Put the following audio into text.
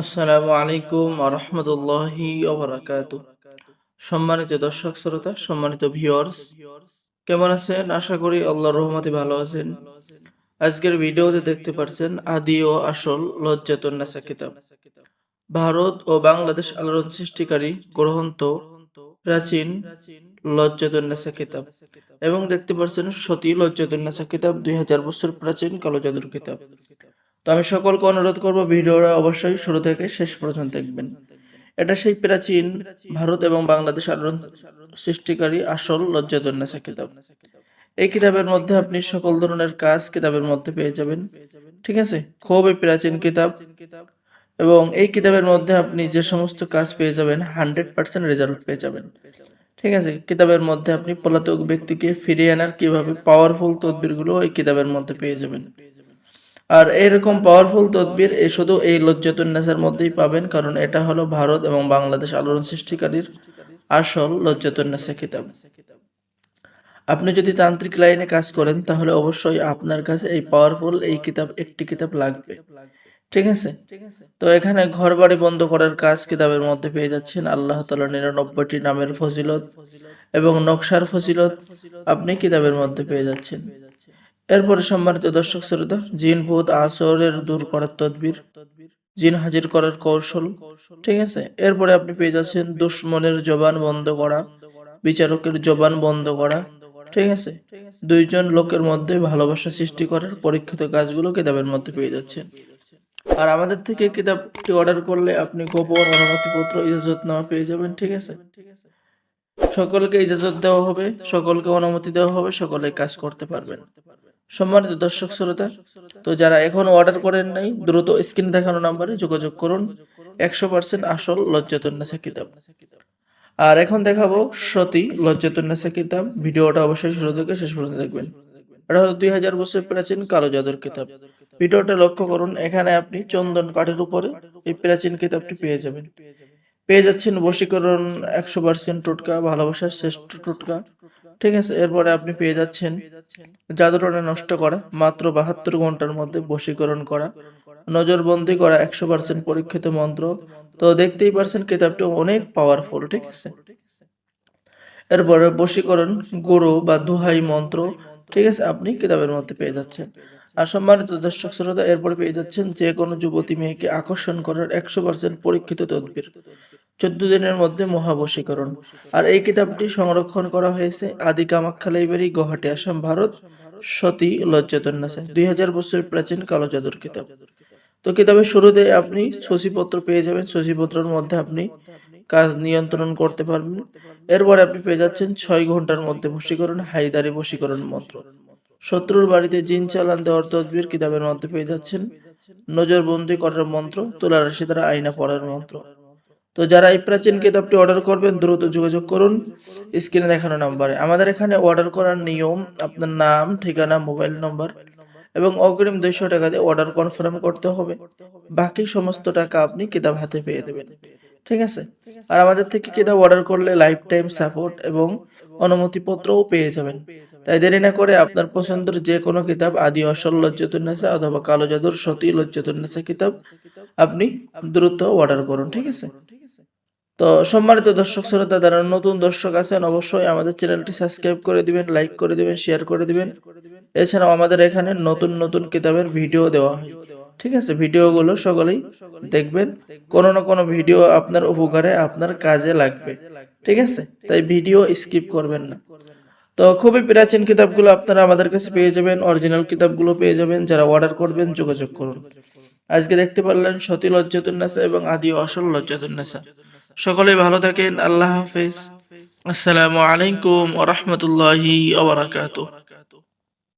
আসসালামু আলাইকুম ওয়া রাহমাতুল্লাহি ওয়া বারাকাতুহু। সম্মানিত দর্শক শ্রোতা, সম্মানিত ভিউয়ার্স, কেমন আছেন? আশা করি আল্লাহর রহমতে ভালো আছেন। আজকের ভিডিওতে দেখতে পাচ্ছেন আদি ও আসল লজ্জাতুন্নেসা কিতাব। ভারত ও বাংলাদেশ আলোড়ন সৃষ্টিকারী গ্রন্থ প্রাচীন লজ্জাতুন্নেসা কিতাব এবং দেখতে পাচ্ছেন সতী লজ্জাতুন্নেসা কিতাব 2000 বছর প্রাচীন কালো জাদুর কিতাব। তো আমি সকলকে অনুরোধ করব ভিডিওটা অবশ্যই শুরু থেকে শেষ পর্যন্ত দেখবেন। এটা সেই প্রাচীন ভারত এবং বাংলাদেশ আলোড়ন সৃষ্টিকারী আসল লজ্জাতুন্নেসা কিতাব। এই কিতাবের মধ্যে আপনি সকল ধরনের কাজ কিতাবের মধ্যে পেয়ে যাবেন। ঠিক আছে, খুবই প্রাচীন কিতাব এবং এই কিতাবের মধ্যে আপনি যে সমস্ত কাজ পেয়ে যাবেন 100% রেজাল্ট পেয়ে যাবেন। ঠিক আছে, কিতাবের মধ্যে আপনি পলাতক ব্যক্তিকে ফিরিয়ে আনার কিভাবে পাওয়ারফুল তদবিরগুলো এই কিতাবের মধ্যে পেয়ে যাবেন। আর এরকম পাওয়ারফুল তদবির শুধু এই লজ্জাতুন্নেসার মধ্যেই পাবেন, কারণ এটা হলো ভারত এবং বাংলাদেশ আলোড়ন সৃষ্টিকারীর আসল লজ্জাতুন্নেসা কিতাব। আপনি যদি তান্ত্রিক লাইনে কাজ করেন তাহলে অবশ্যই আপনার কাছে এই পাওয়ারফুল এই কিতাব একটি কিতাব লাগবে। ঠিক আছে, তো এখানে ঘর বাড়ি বন্ধ করার কাজ কিতাবের মধ্যে পেয়ে যাচ্ছেন। আল্লাহ তাআলার 99টি নামের ফজিলত এবং নকশার ফজিলত আপনি কিতাবের মধ্যে পেয়ে যাচ্ছেন। এরপরে সম্মানিত দর্শক শ্রোতা, জিন ভূত আসরের দূর করার তদবির, জিন হাজির করার কৌশল। ঠিক আছে, এরপরে আপনি পেয়ে যাচ্ছেন দুশ্মনের জবান বন্ধ করা, বিচারকের জবান বন্ধ করা। ঠিক আছে, দুইজন লোকের মধ্যে ভালোবাসা সৃষ্টি করার পরীক্ষিত কাজগুলো কিতাবের মধ্যে পেয়ে যাচ্ছেন। আর আমাদের থেকে কিতাবটি অর্ডার করলে আপনি গোপন অনুমতিপত্র ইজাজতনামা পেয়ে যাবেন। ঠিক আছে, সকলকে ইজাজত দেওয়া হবে, সকলকে অনুমতি দেওয়া হবে, সকলে কাজ করতে পারবেন। সম্মানিত দর্শক শ্রোতা, তো যারা এখনো অর্ডার করেন নাই দ্রুত স্ক্রিন দেখানো নাম্বারে যোগাযোগ করুন। 100% আসল লজ্জাতুন্নেসা কিতাব। আর এখন দেখাবো সতী লজ্জাতুন্নেসা কিতাব। ভিডিওটা অবশ্যই শুরু থেকে শেষ পর্যন্ত দেখবেন। এটা হলো 2000 বছর প্রাচীন কালো জাদুর কিতাব। ভিডিওটা লক্ষ্য করুন, এখানে আপনি চন্দন কাঠের উপরে এই প্রাচীন কিতাবটি পেয়ে যাবেন। পেয়ে যাচ্ছেন বশীকরণ 100% টোটকা, ভালোবাসার শ্রেষ্ঠ টোটকা। ঠিক আছে, এরপরে আপনি পেয়ে যাচ্ছেন জাদুটনা নষ্ট করা, মাত্র 72 ঘন্টার মধ্যে বশীকরণ করা, নজরবন্দি করা 100% পরীক্ষিত মন্ত্র। তো দেখতেই পারছেন কিতাবটি অনেক পাওয়ারফুল। ঠিক আছে, এরপরে বশীকরণ গুরু বা দোহাই মন্ত্র। ঠিক আছে, আপনি কিতাবের মধ্যে পেয়ে যাচ্ছেন। আর সম্মানিত দর্শক শ্রোতা, এরপরে পেয়ে যাচ্ছেন যে কোনো যুবতী মেয়েকে আকর্ষণ করার 100% পরীক্ষিত তদবির, 14 দিনের মধ্যে মহাবশীকরণ। আর এই কিতাবটি সংরক্ষণ করা হয়েছে আদি কামাখ্যা লাইব্রেরি, গুয়াহাটি, আসাম, ভারত। সতী লজ্জাতুন্নেসা 2000 বছর প্রাচীন কালো জাদুর কিতাব। তো কিতাবের শুরুতে আপনি সূচিপত্র পেয়ে যাবেন। সূচিপত্রের মধ্যে আপনি কাজ নিয়ন্ত্রণ করতে পারবেন। এরপরে আপনি পেয়ে যাচ্ছেন 6 ঘন্টার মধ্যে বশীকরণ, হায়দারি বশীকরণ মন্ত্র। শত্রুর বাড়িতে জিন চালান দেওয়ার তদবির কিতাবের মধ্যে পেয়ে যাচ্ছেন। নজরবন্দি করার মন্ত্র, তুলা রাশি দ্বারা আয়না পড়ার মন্ত্র। তো যারা এই প্রাচীন কিতাবটি অর্ডার করবেন দ্রুত যোগাযোগ করুন স্ক্রিনে দেখানো নাম্বারে। আমাদের এখানে অর্ডার করার নিয়ম, আপনার নাম, ঠিকানা, মোবাইল নম্বর এবং অগ্রিম 200 টাকা দিয়ে অর্ডার কনফার্ম করতে হবে। বাকি সমস্ত টাকা আপনি কিতাব হাতে পেয়ে দেবেন। ঠিক আছে, আর আমাদের থেকে কিতাব অর্ডার করলে লাইফ টাইম সাপোর্ট এবং অনুমতিপত্রও পেয়ে যাবেন। তাই দেরি না করে আপনার পছন্দের যে কোনো কিতাব, আদি আসল লজ্জাতুন্নেসা অথবা কালো জাদুর সতী লজ্জাতুন্নেসা কিতাব, আপনি দ্রুত অর্ডার করুন। ঠিক আছে, তো সম্মানিত দর্শক শ্রোতা, যারা নতুন দর্শক আছেন অবশ্যই আমাদের চ্যানেলটি সাবস্ক্রাইব করে দিবেন, লাইক করে দিবেন, শেয়ার করে দিবেন। এছাড়াও আমাদের এখানে নতুন নতুন কিতাবের ভিডিও দেওয়া হয়। ঠিক আছে, ভিডিওগুলো সকলেই দেখবেন, কোনো না কোনো ভিডিও আপনার উপকারে, আপনার কাজে লাগবে। ঠিক আছে, তাই ভিডিও স্কিপ করবেন না। তো খুবই প্রাচীন কিতাবগুলো আপনারা আমাদের কাছে পেয়ে যাবেন, অরিজিনাল কিতাবগুলো পেয়ে যাবেন। যারা অর্ডার করবেন যোগাযোগ করুন। আজকে দেখতে পারলেন সতী লজ্জাতুন্নেসা এবং আদি আসল লজ্জাতুন্নেসা। সকলেই ভালো থাকেন, আল্লাহ হাফেজ। আসসালামু আলাইকুম ওয়া রাহমাতুল্লাহি ওয়া বারাকাতুহু।